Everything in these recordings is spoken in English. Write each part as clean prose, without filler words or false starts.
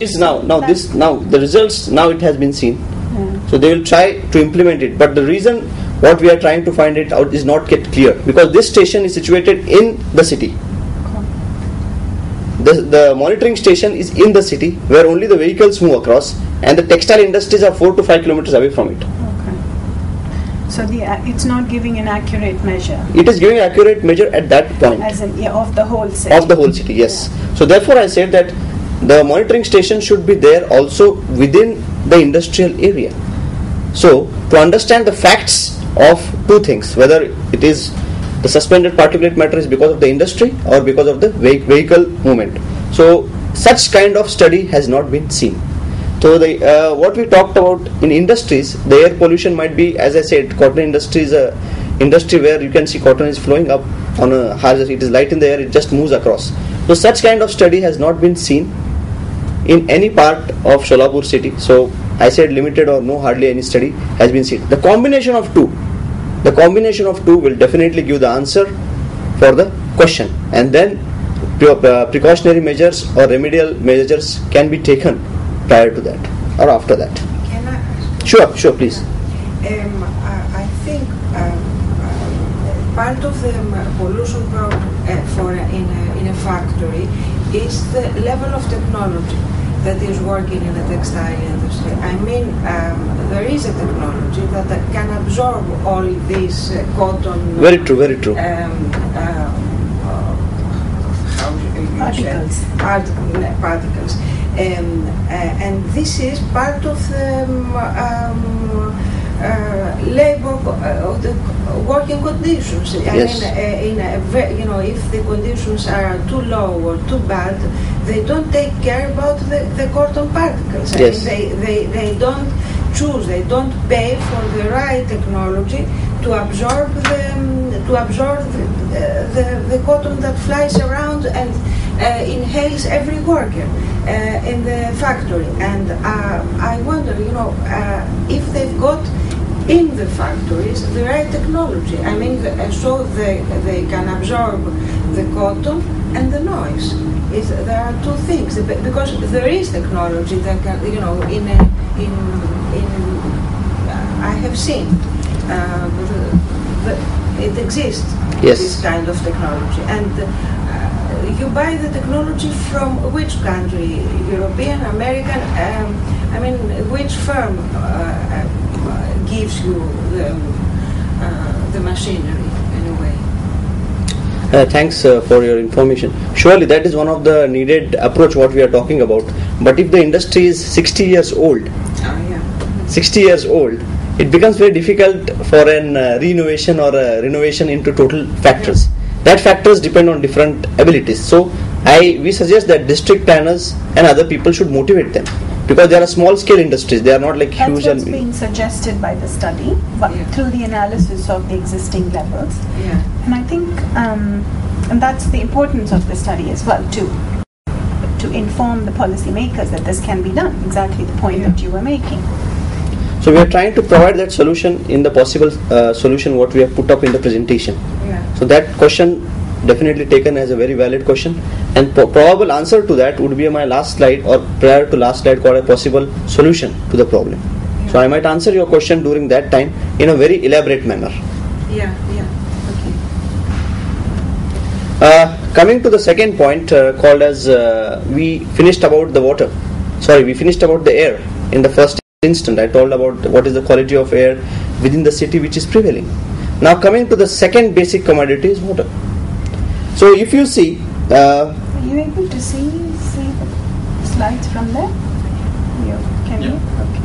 is now the results now it has been seen. So they will try to implement it, but the reason what we are trying to find it out is not yet clear, because this station is situated in the city. The monitoring station is in the city where only the vehicles move across, and the textile industries are 4 to 5 kilometers away from it. So it's not giving an accurate measure. It is giving accurate measure at that point. As in, of the whole city. Of the whole city, yes. Yeah. So therefore I said that the monitoring station should be there also within the industrial area. So to understand the facts of two things, whether it is the suspended particulate matter is because of the industry or because of the vehicle movement. So such kind of study has not been seen. So what we talked about in industries, the air pollution might be, as I said, cotton industry is a industry where you can see cotton is flowing up on a hazard. It is light in the air, it just moves across. So such kind of study has not been seen in any part of Sholapur city. So I said limited or no, hardly any study has been seen. The combination of two will definitely give the answer for the question, and then precautionary measures or remedial measures can be taken prior to that or after that. Can I ask? Sure, please. I think part of the pollution problem in a factory is the level of technology that is working in the textile industry. I mean, there is a technology that can absorb all these cotton. Very true. Particles. And this is part of the labor of the working conditions. Yes. If the conditions are too low or too bad, they don't take care about the cotton particles. Yes. They don't choose, they don't pay for the right technology to absorb the cotton that flies around and inhales every worker in the factory. And I wonder, if they've got in the factories the right technology. I mean, so they can absorb the cotton and the noise. There are two things, because there is technology that can, I have seen it exists. Yes. This kind of technology, and you buy the technology from which country? European, American? I mean, which firm gives you the machinery in a way? Thanks for your information. Surely that is one of the needed approach what we are talking about. But if the industry is 60 years old, 60 years old, it becomes very difficult for an renovation or a renovation into total factors. That factors depend on different abilities. So we suggest that district planners and other people should motivate them, because they are small scale industries. They are not like huge. That's what's being suggested by the study, but through the analysis of the existing levels. Yeah. And I think, and that's the importance of the study as well, to inform the policymakers that this can be done. Exactly the point that you were making. So we are trying to provide that solution in the possible solution what we have put up in the presentation. Yeah. So that question definitely taken as a very valid question, and probable answer to that would be my last slide, or prior to last slide, called a possible solution to the problem. Yeah. So I might answer your question during that time in a very elaborate manner. Okay. Coming to the second point, called as we finished about the air in the first instant. I told about what is the quality of air within the city which is prevailing. Now coming to the second basic commodity is water. So if you see, are you able to see the slides from there? Can you? Okay.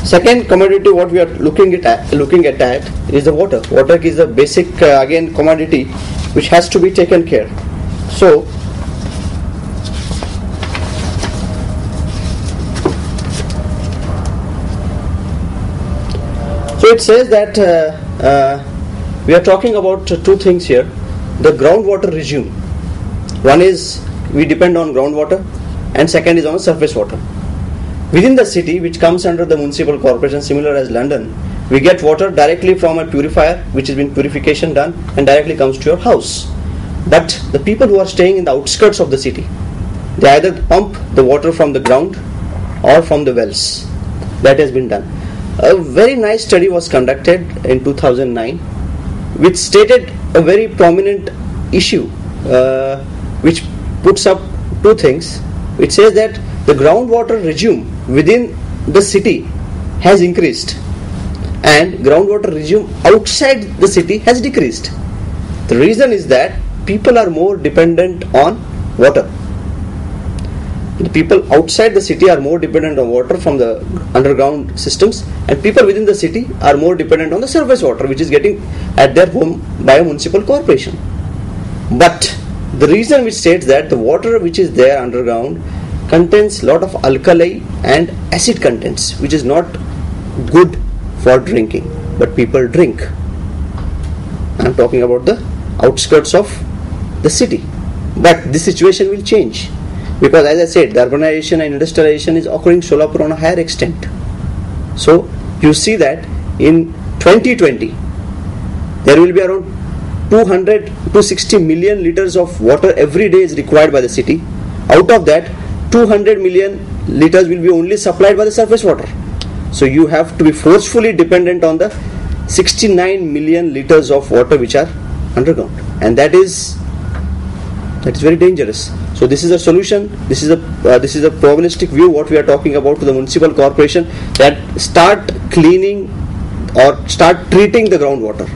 Second commodity what we are looking at is the water. Water is a basic again commodity which has to be taken care. So it says that we are talking about two things here. The groundwater regime. One is we depend on groundwater, and second is on surface water. Within the city, which comes under the municipal corporation, similar as London, we get water directly from a purifier, which has been purification done, and directly comes to your house. But the people who are staying in the outskirts of the city, they either pump the water from the ground or from the wells. That has been done. A very nice study was conducted in 2009 which stated a very prominent issue which puts up two things. It says that the groundwater regime within the city has increased and groundwater regime outside the city has decreased. The reason is that people are more dependent on water. The people outside the city are more dependent on water from the underground systems, and people within the city are more dependent on the surface water which is getting at their home by a municipal corporation. But the reason which states that the water which is there underground contains lot of alkali and acid contents which is not good for drinking, but people drink. I am talking about the outskirts of the city. But this situation will change because, as I said, the urbanization and industrialization is occurring in Solapur on a higher extent. So you see that in 2020 there will be around 260 million liters of water every day is required by the city. Out of that, 200 million liters will be only supplied by the surface water. So you have to be forcefully dependent on the 69 million liters of water which are underground, and that is very dangerous. So this is a solution. This is a probabilistic view what we are talking about to the municipal corporation, that start cleaning or start treating the groundwater,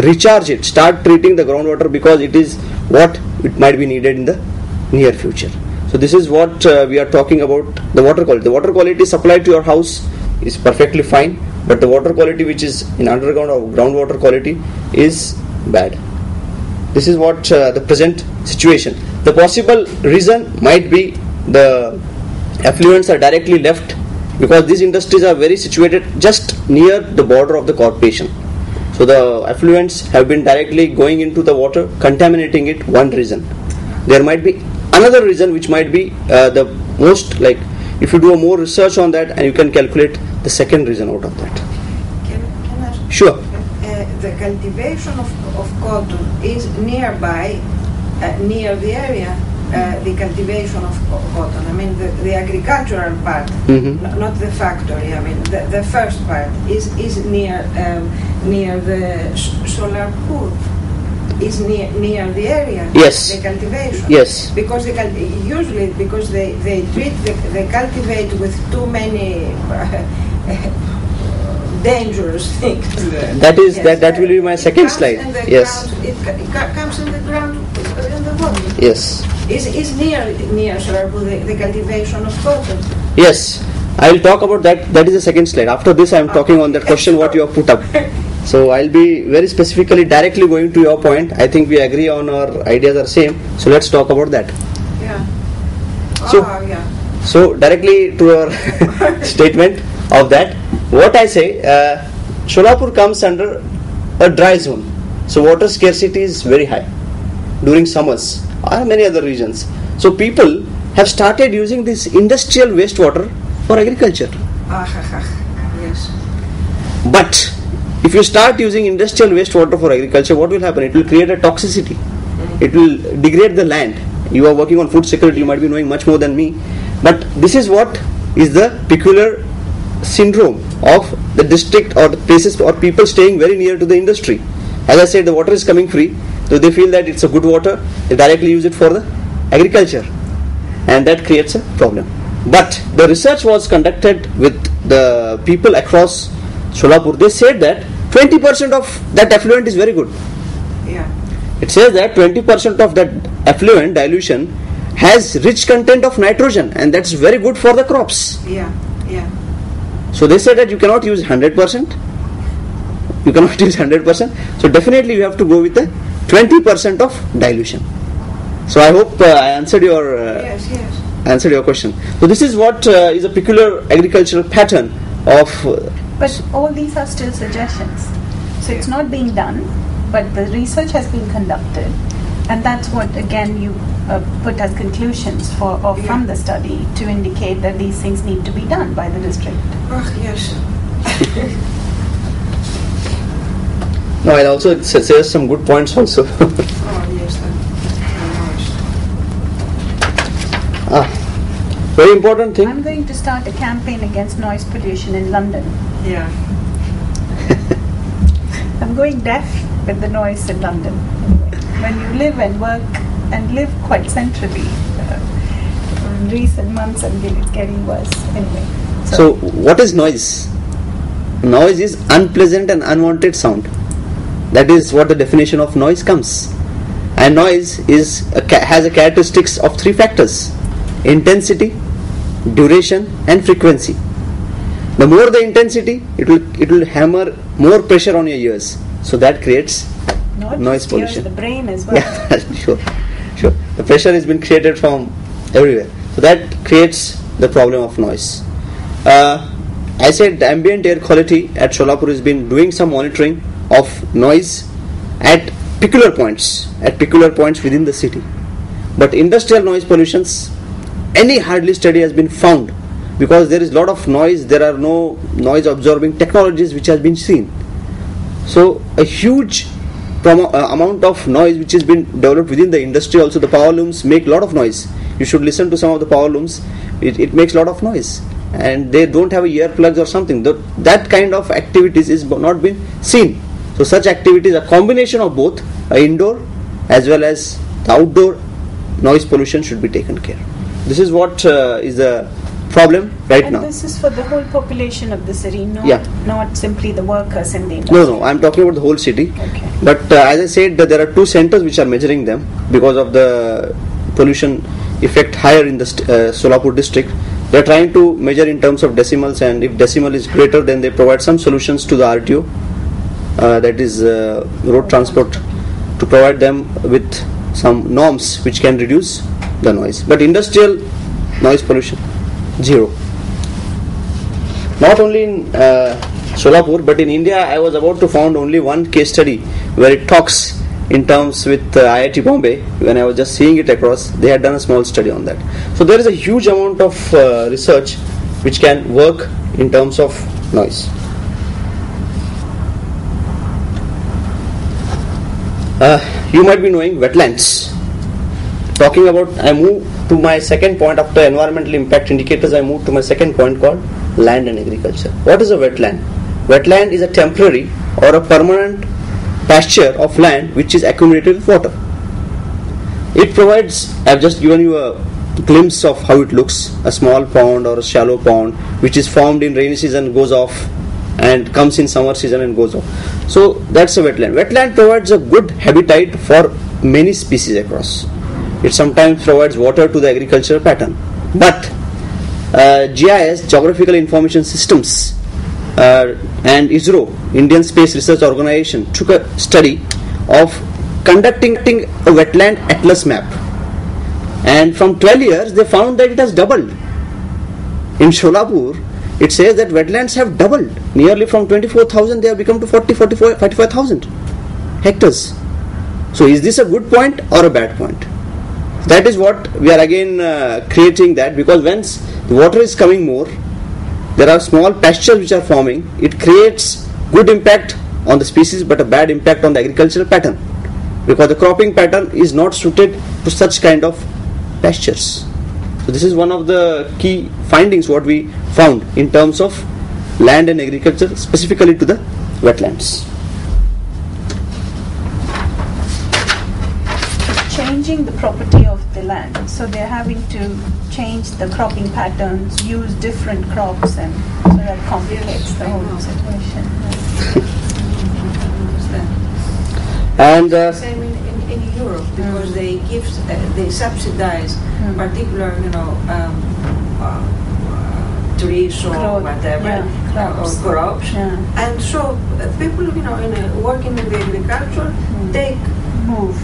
recharge it, start treating the groundwater because it is what it might be needed in the near future. So this is what we are talking about, the water quality. The water quality supplied to your house is perfectly fine, but the water quality which is in underground or groundwater quality is bad. This is what the present situation. The possible reason might be the effluents are directly left because these industries are very situated just near the border of the corporation. So the effluents have been directly going into the water, contaminating it, one reason. There might be another reason which might be the most, like if you do a more research on that and you can calculate the second reason out of that. Can I ask? Sure. The cultivation of cotton is nearby, near the area, the cultivation of cotton. I mean the agricultural part, not the factory. I mean the first part is near the solar pool. Is near the area. Yes. The cultivation. Yes. Because usually because they cultivate with too many dangerous things. That is Yes. that will be my second slide. Yes. It comes in the ground in the water. Yes. Is near solar pool the cultivation of cotton. Yes. I will talk about that. That is the second slide. After this, I am talking on that question what you have put up. So I'll be very specifically directly going to your point. I think we agree on our ideas are same. So let's talk about that. Yeah. So, so directly to your statement of that, what I say, Solapur comes under a dry zone. So water scarcity is very high during summers or many other regions. So people have started using this industrial wastewater for agriculture. Yes. But if you start using industrial wastewater for agriculture, what will happen? It will create a toxicity. It will degrade the land. You are working on food security, you might be knowing much more than me. But this is what is the peculiar syndrome of the district or the places or people staying very near to the industry. As I said, the water is coming free, so they feel that it's a good water, they directly use it for the agriculture, and that creates a problem. But the research was conducted with the people across Solapur. They said that 20% of that effluent is very good. Yeah. It says that 20% of that effluent dilution has rich content of nitrogen, and that's very good for the crops. Yeah. Yeah. So they said that you cannot use 100%. You cannot use 100%. So definitely you have to go with the 20% of dilution. So I hope I answered your answered your question. So this is what is a peculiar agricultural pattern of. But all these are still suggestions. So it's not being done, but the research has been conducted, and that's what again you put as conclusions from the study to indicate that these things need to be done by the district. Oh, yes. No, I'll also say some good points also. Oh, yes. Very important thing. I'm going to start a campaign against noise pollution in London. Yeah. I'm going deaf with the noise in London. When you live and work and live quite centrally, in recent months and it's getting worse. Anyway. So what is noise? Noise is unpleasant and unwanted sound. That is what the definition of noise comes. And noise has a characteristics of three factors: intensity, duration, and frequency. The more the intensity, it will hammer more pressure on your ears. So that creates noise pollution. The brain as well. Yeah, sure. The pressure has been created from everywhere. So that creates the problem of noise. I said the ambient air quality at Solapur has been doing some monitoring of noise at peculiar points within the city. But industrial noise pollutions, any hardly study has been found, because there is a lot of noise. There are no noise absorbing technologies which has been seen. So a huge amount of noise which has been developed within the industry. Also the power looms make a lot of noise. You should listen to some of the power looms. It makes a lot of noise, and they don't have earplugs or something. That kind of activities is not been seen. So such activities, a combination of both indoor as well as the outdoor noise pollution should be taken care. This is what is the problem right now. And this is for the whole population of the city, not simply the workers in the industry. No, I'm talking about the whole city. Okay. But as I said, there are two centers which are measuring them because of the pollution effect higher in the Solapur district. They are trying to measure in terms of decimals, and if decimal is greater, then they provide some solutions to the RTO, that is road transport, to provide them with some norms which can reduce the noise. But industrial noise pollution, zero. Not only in Solapur, but in India, I was about to found only one case study where it talks in terms with IIT Bombay. When I was just seeing it across, they had done a small study on that. So there is a huge amount of research which can work in terms of noise. You might be knowing wetlands. Talking about, I move to my second point. After environmental impact indicators, I move to my second point called land and agriculture. What is a wetland? Wetland is a temporary or a permanent pasture of land which is accumulated with water. It provides, I have just given you a glimpse of how it looks, a small pond or a shallow pond which is formed in rainy season, goes off, and comes in summer season and goes off. So that's a wetland. Wetland provides a good habitat for many species across. It sometimes provides water to the agricultural pattern. But GIS, Geographical Information Systems, and ISRO, Indian Space Research Organization, took a study of conducting a wetland atlas map, and from 12 years they found that it has doubled. In Solapur, it says that wetlands have doubled, nearly from 24,000 they have become to 45,000 hectares. So is this a good point or a bad point? That is what we are again creating that, because once the water is coming more, there are small pastures which are forming. It creates good impact on the species but a bad impact on the agricultural pattern, because the cropping pattern is not suited to such kind of pastures. So this is one of the key findings what we found in terms of land and agriculture, specifically to the wetlands. Changing the property of the land, so they're having to change the cropping patterns, use different crops, and so that complicates the whole situation. And same in Europe, because they subsidize particular trees or whatever, or crops, and so people working in the agriculture take move.